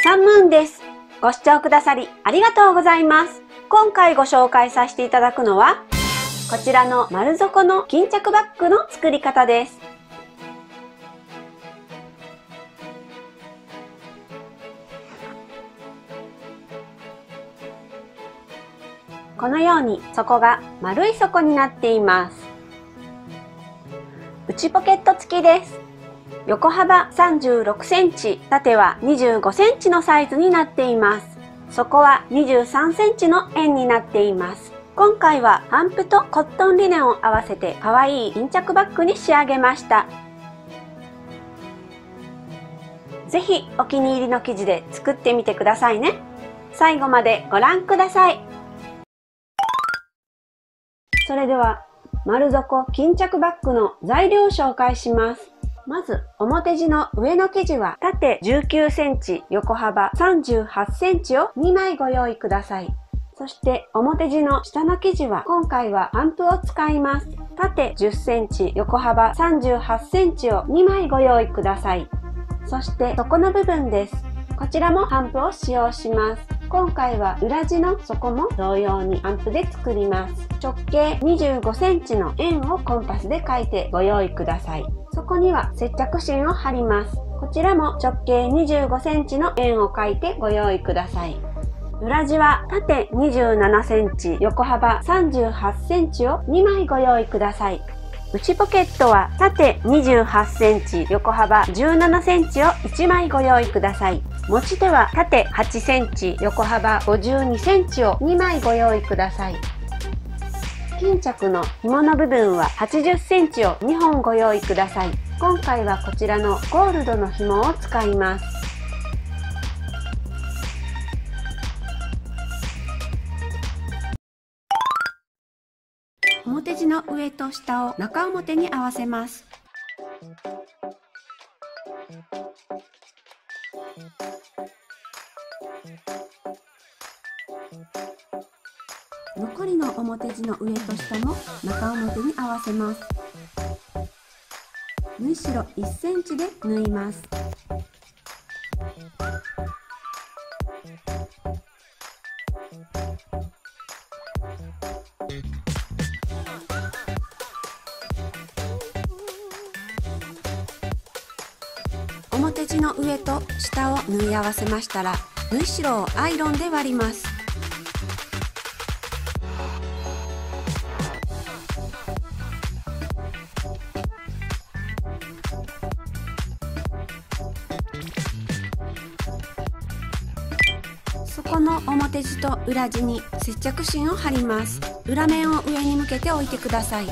サンムーンです。ご視聴くださりありがとうございます。今回ご紹介させていただくのは、こちらの丸底の巾着バッグの作り方です。このように底が丸い底になっています。内ポケット付きです。横幅36センチ、縦は25センチのサイズになっています。底は23センチの円になっています。今回は帆布とコットンリネンを合わせて可愛い巾着バッグに仕上げました。ぜひお気に入りの生地で作ってみてくださいね。最後までご覧ください。それでは丸底巾着バッグの材料を紹介します。まず表地の上の生地は縦19センチ、横幅38センチを2枚ご用意ください。そして表地の下の生地は今回は帆布を使います。縦10センチ、横幅38センチを2枚ご用意ください。そして底の部分です。こちらも帆布を使用します。今回は裏地の底も同様に帆布で作ります。直径25センチの円をコンパスで描いてご用意ください。そこには接着芯を貼ります。こちらも直径25センチの円を描いてご用意ください。裏地は縦27センチ、横幅38センチを2枚ご用意ください。内ポケットは縦28センチ、横幅17センチを1枚ご用意ください。持ち手は縦8センチ、横幅52センチを2枚ご用意ください。巾着の紐の部分は80センチを2本ご用意ください。今回はこちらのゴールドの紐を使います。表地の上と下を中表に合わせます。残りの表地の上と下も中表に合わせます。縫い代1センチで縫います。表地の上と下を縫い合わせましたら、縫い代をアイロンで割ります。底の表地と裏地に接着芯を貼ります。裏面を上に向けて置いてください。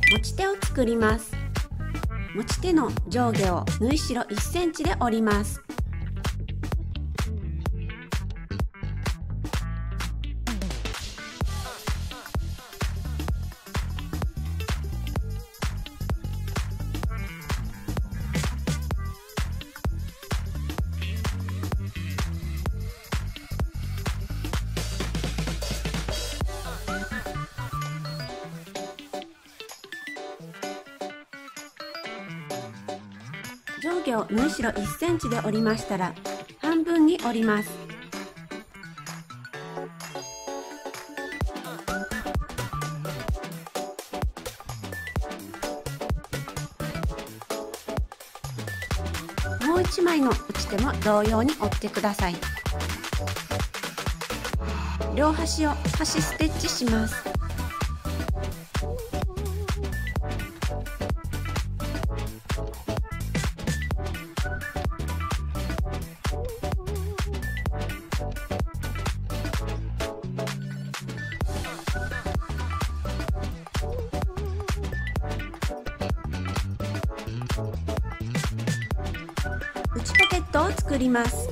持ち手を作ります。持ち手の上下を縫い代1センチで折ります。上下を縫い代1センチで折りましたら、半分に折ります。もう1枚の内手も同様に折ってください。両端を端ステッチします。内ポケットを作ります。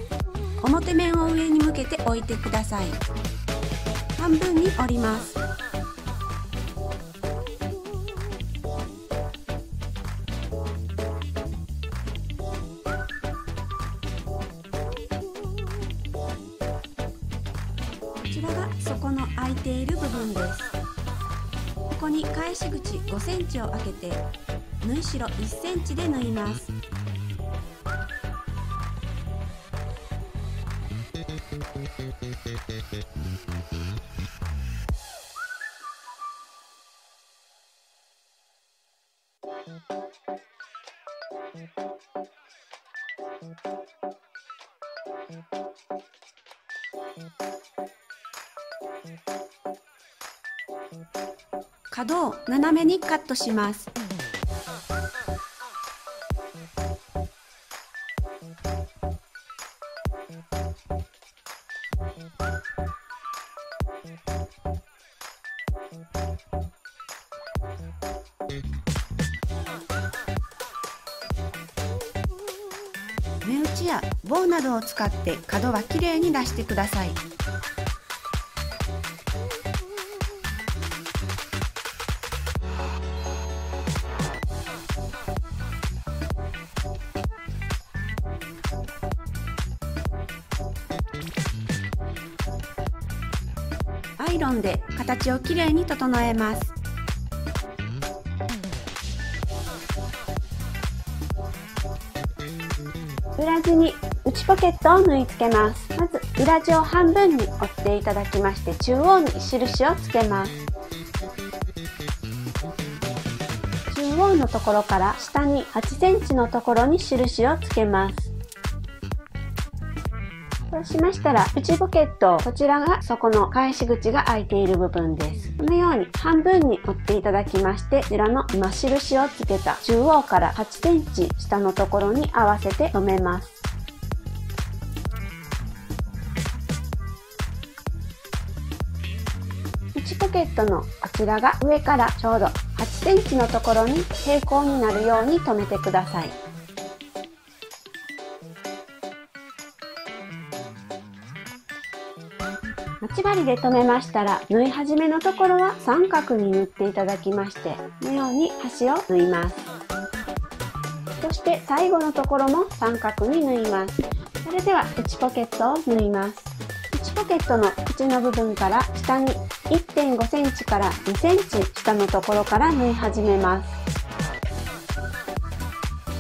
表面を上に向けて置いてください。半分に折ります。空いている部分です。ここに返し口5センチを開けて縫い代1センチで縫います。角を斜めにカットします。目打ちや棒などを使って角はきれいに出してください。アイロンで形をきれいに整えます。裏地に内ポケットを縫い付けます。まず裏地を半分に折っていただきまして、中央に印をつけます。中央のところから下に8センチのところに印をつけます。そうしましたら、内ポケット、こちらが底の返し口が開いている部分です。このように半分に折っていただきまして、こちらの今印をつけた中央から8センチ下のところに合わせて留めます。内ポケットのこちらが上からちょうど8センチのところに平行になるように留めてください。待ち針で留めましたら、縫い始めのところは三角に縫っていただきまして、このように端を縫います。そして最後のところも三角に縫います。それでは内ポケットを縫います。内ポケットの口の部分から下に 1.5 センチから2センチ下のところから縫い始めます。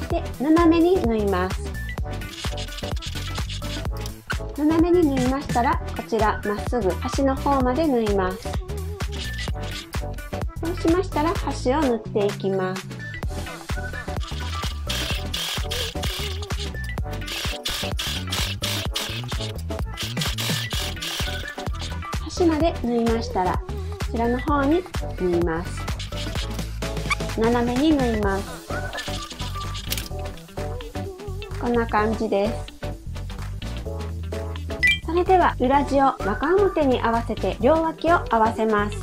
で、斜めに縫います。斜めに縫いましたら、こちらまっすぐ端の方まで縫います。そうしましたら端を縫っていきます。端まで縫いましたら、こちらの方に縫います。斜めに縫います。こんな感じです。それでは裏地を中表に合わせて両脇を合わせます。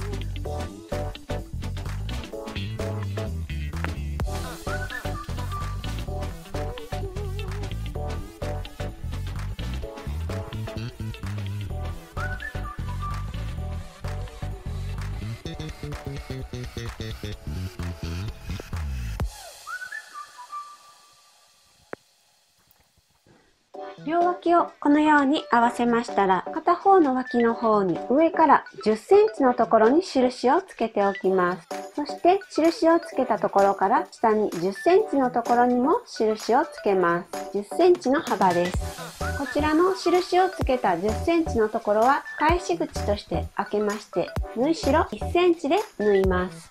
両脇をこのように合わせましたら、片方の脇の方に上から10センチのところに印をつけておきます。そして印をつけたところから下に10センチのところにも印をつけます。10センチの幅です。こちらの印をつけた10センチのところは返し口として開けまして、縫い代1センチで縫います。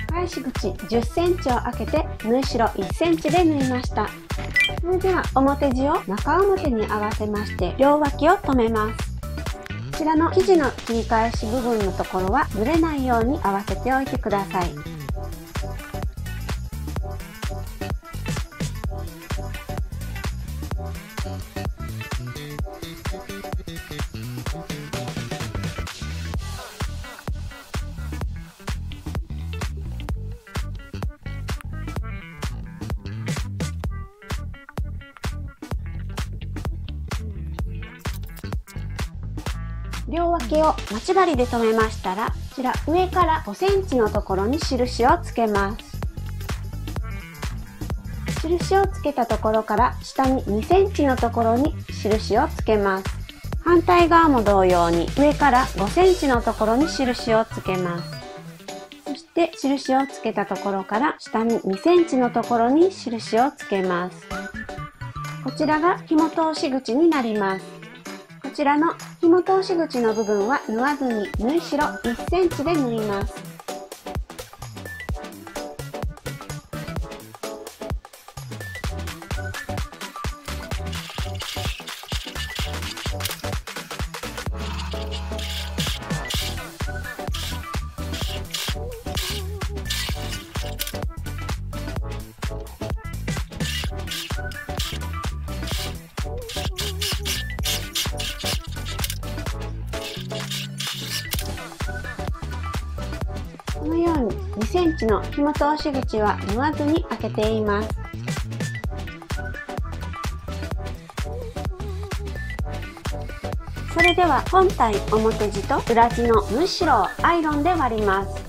返し口10センチを開けて縫い代1センチで縫いました。それでは表地を中表に合わせまして両脇を留めます。こちらの生地の切り返し部分のところはずれないように合わせておいてください。両脇を待ち針で留めましたら、こちら上から5センチのところに印をつけます。印をつけたところから下に2センチのところに印をつけます。反対側も同様に上から5センチのところに印をつけます。そして印をつけたところから下に2センチのところに印をつけます。こちらが紐通し口になります。こちらの紐通し口の部分は縫わずに縫い代1センチで縫います。このように2センチの紐通し口は縫わずに開けています。それでは本体表地と裏地の縫い代をアイロンで割ります。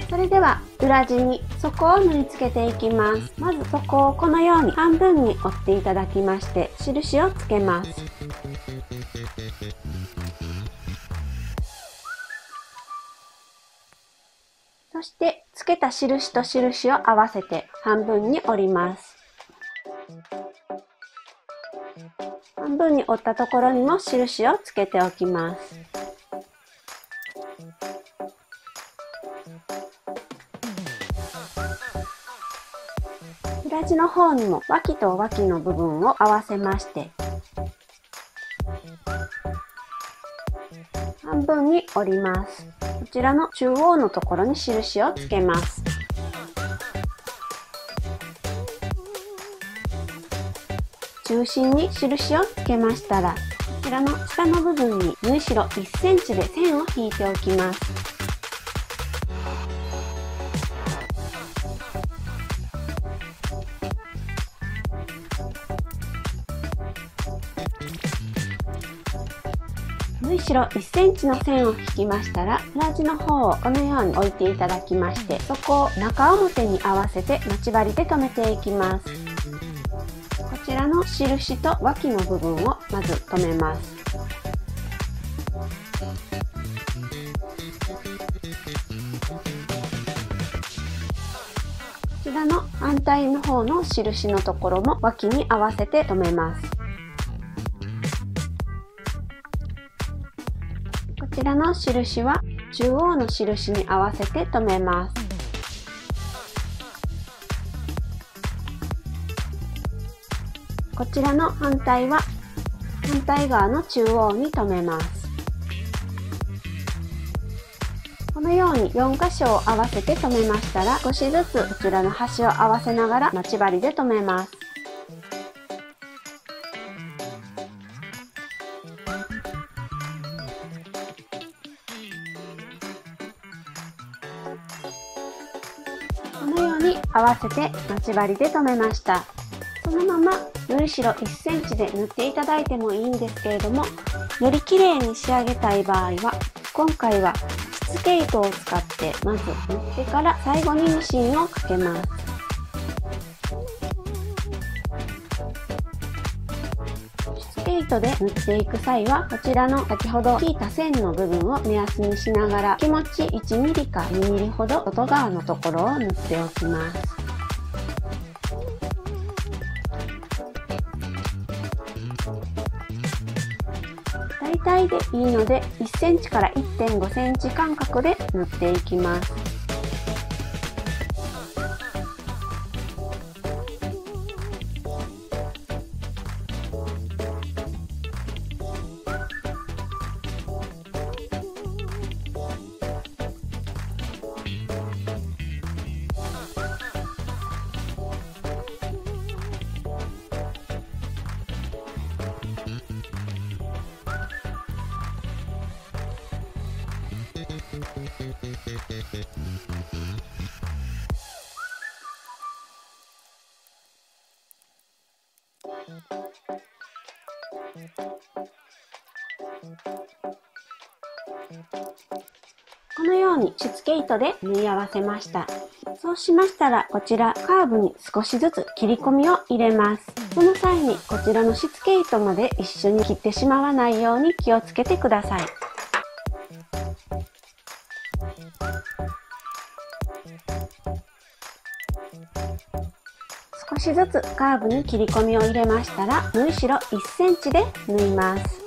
それでは裏地に底を縫い付けていきます。まず底をこのように半分に折っていただきまして印をつけます。そしてつけた印と印を合わせて半分に折ります。半分に折ったところにも印をつけておきます。裏地の方にも脇と脇の部分を合わせまして半分に折ります。こちらの中央のところに印をつけます。中心に印をつけましたら、こちらの下の部分に縫い代1センチで線を引いておきます。縫い代1センチの線を引きましたら、裏地の方をこのように置いていただきまして、そこを中表に合わせて待ち針で留めていきます。こちらの印と脇の部分をまず留めます。こちらの反対の方の印のところも脇に合わせて留めます。こちらの印は中央の印に合わせて留めます。こちらの反対は反対側の中央に留めます。このように4箇所を合わせて留めましたら、少しずつこちらの端を合わせながら待ち針で留めます。このように合わせて待ち針で留めました。そのまま縫い代1センチで縫っていただいてもいいんですけれども、より綺麗に仕上げたい場合は、今回はしつけ糸を使ってまず縫ってから最後にミシンをかけます。しつけ糸で縫っていく際は、こちらの先ほど引いた線の部分を目安にしながら、気持ち1ミリか2ミリほど外側のところを縫っておきます。大体でいいので1センチから 1.5 センチ間隔で縫っていきます。このようにしつけ糸で縫い合わせました。そうしましたら、こちらカーブに少しずつ切り込みを入れます。その際にこちらのしつけ糸まで一緒に切ってしまわないように気をつけてください。少しずつカーブに切り込みを入れましたら、縫い代1センチで縫います。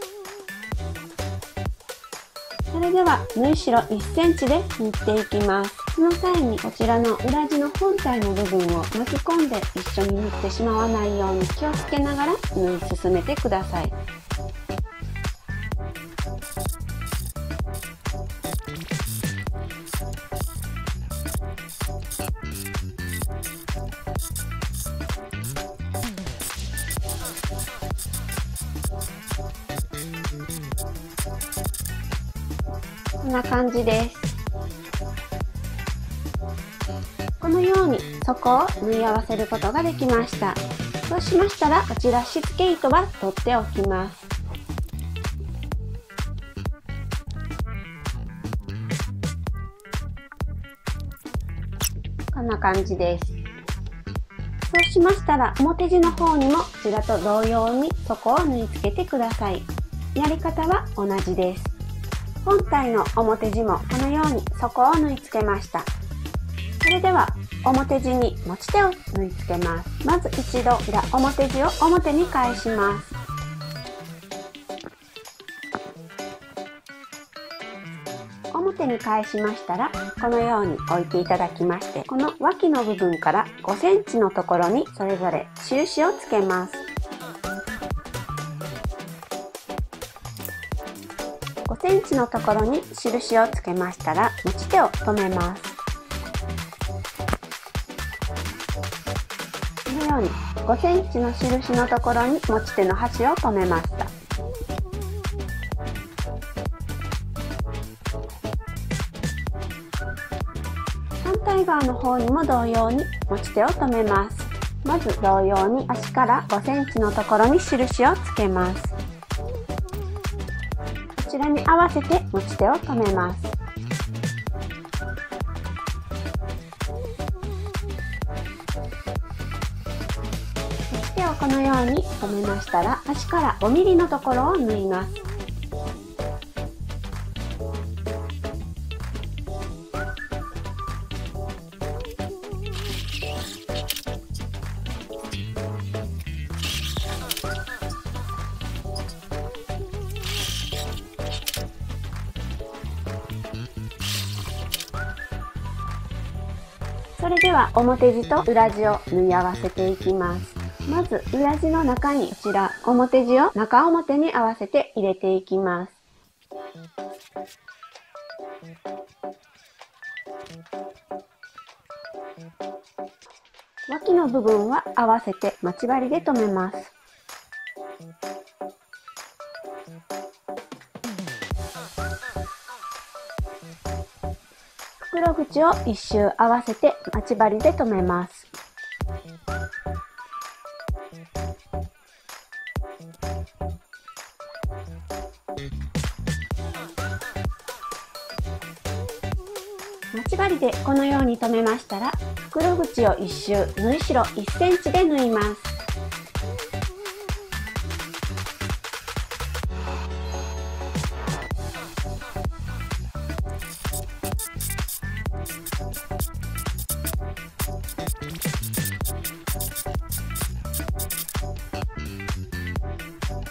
それでは縫い代1センチで縫っていきます。その際にこちらの裏地の本体の部分を巻き込んで一緒に縫ってしまわないように気をつけながら縫い進めてください。こんな感じです。このように底を縫い合わせることができました。そうしましたら、こちらしつけ糸は取っておきます。こんな感じです。そうしましたら、表地の方にもこちらと同様に底を縫い付けてください。やり方は同じです。本体の表地もこのように底を縫い付けました。それでは表地に持ち手を縫い付けます。まず一度表地を表に返します。表に返しましたら、このように置いていただきまして、この脇の部分から5センチのところにそれぞれ印をつけます。5センチのところに印をつけましたら、持ち手を留めます。このように5センチの印のところに持ち手の端を留めました。反対側の方にも同様に持ち手を留めます。まず同様に足から5センチのところに印をつけます。こちらに合わせて持ち手を留めます。持ち手をこのように留めましたら、端から 5mm のところを縫います。それでは表地と裏地を縫い合わせていきます。まず裏地の中にこちら表地を中表に合わせて入れていきます。脇の部分は合わせて待ち針で留めます。袋口を一周合わせて待ち針で留めます。待ち針でこのように留めましたら、袋口を一周縫い代1センチで縫います。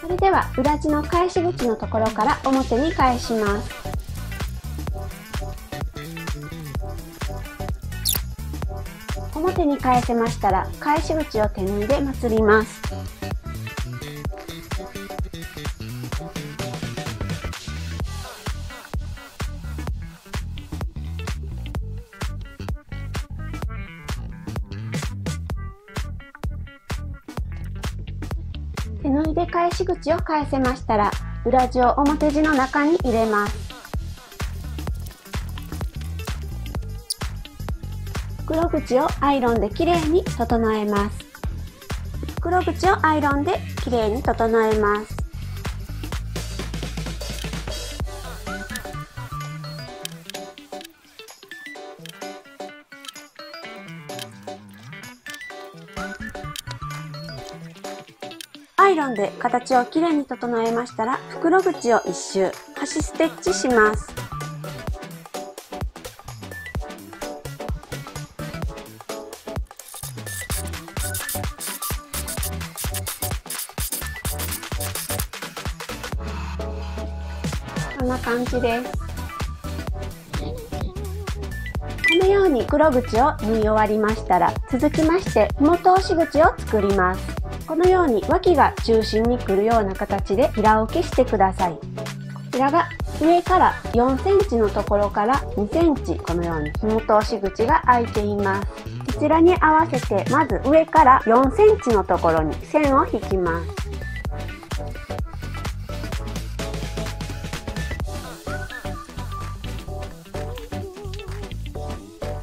それでは裏地の返し口のところから表に返します。表に返せましたら、返し口を手縫いでまつります。手縫いで返し口を返せましたら、裏地を表地の中に入れます。袋口をアイロンできれいに整えます。袋口をアイロンできれいに整えます。アイロンで形をきれいに整えましたら、袋口を一周端ステッチします。こんな感じです。このように袋口を縫い終わりましたら、続きまして紐通し口を作ります。このように脇が中心に来るような形で平置きしてください。こちらが上から4センチのところから2センチこのように紐通し口が開いています。こちらに合わせてまず上から4センチのところに線を引きます。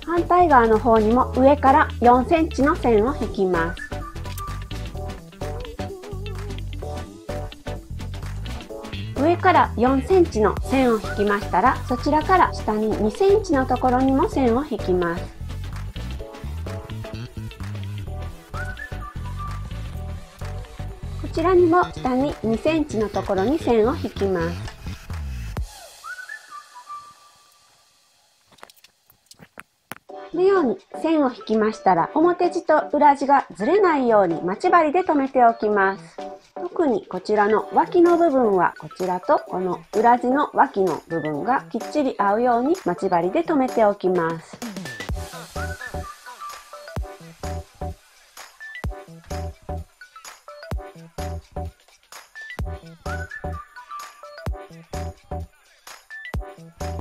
反対側の方にも上から4センチの線を引きます。上から4センチの線を引きましたら、そちらから下に2センチのところにも線を引きます。こちらにも下に2センチのところに線を引きます。このように線を引きましたら、表地と裏地がずれないように待ち針で留めておきます。特にこちらの脇の部分はこちらとこの裏地の脇の部分がきっちり合うように待ち針で留めておきます。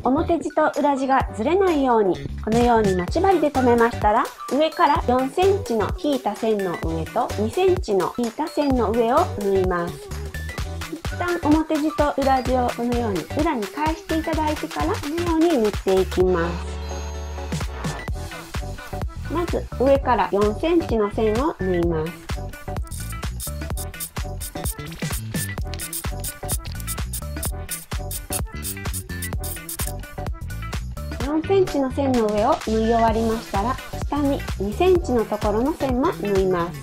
表地と裏地がずれないようにこのように待ち針で留めましたら、上から4センチの引いた線の上と2センチの引いた線の上を縫います。一旦表地と裏地をこのように裏に返していただいてからこのように縫っていきます。まず上から4センチの線を縫います。4センチの線の上を縫い終わりましたら、下に2センチのところの線も縫います。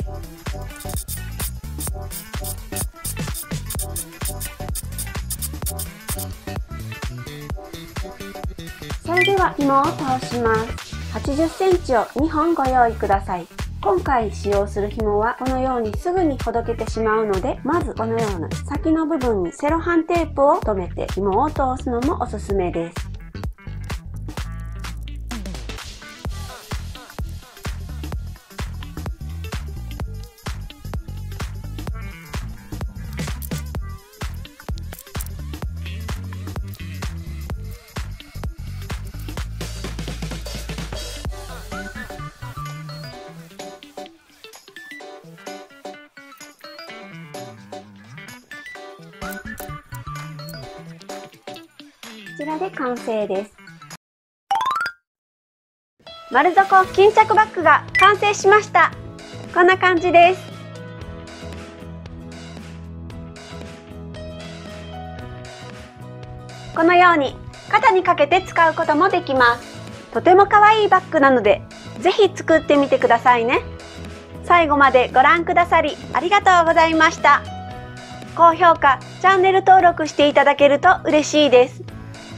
それでは紐を通します。80センチを2本ご用意ください。今回使用する紐はこのようにすぐにほどけてしまうので、まずこのような先の部分にセロハンテープを留めて紐を通すのもおすすめです。こちらで完成です。丸底巾着バッグが完成しました。こんな感じです。このように肩にかけて使うこともできます。とても可愛いバッグなので、ぜひ作ってみてくださいね。最後までご覧くださりありがとうございました。高評価、チャンネル登録していただけると嬉しいです。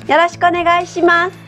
よろしくお願いします。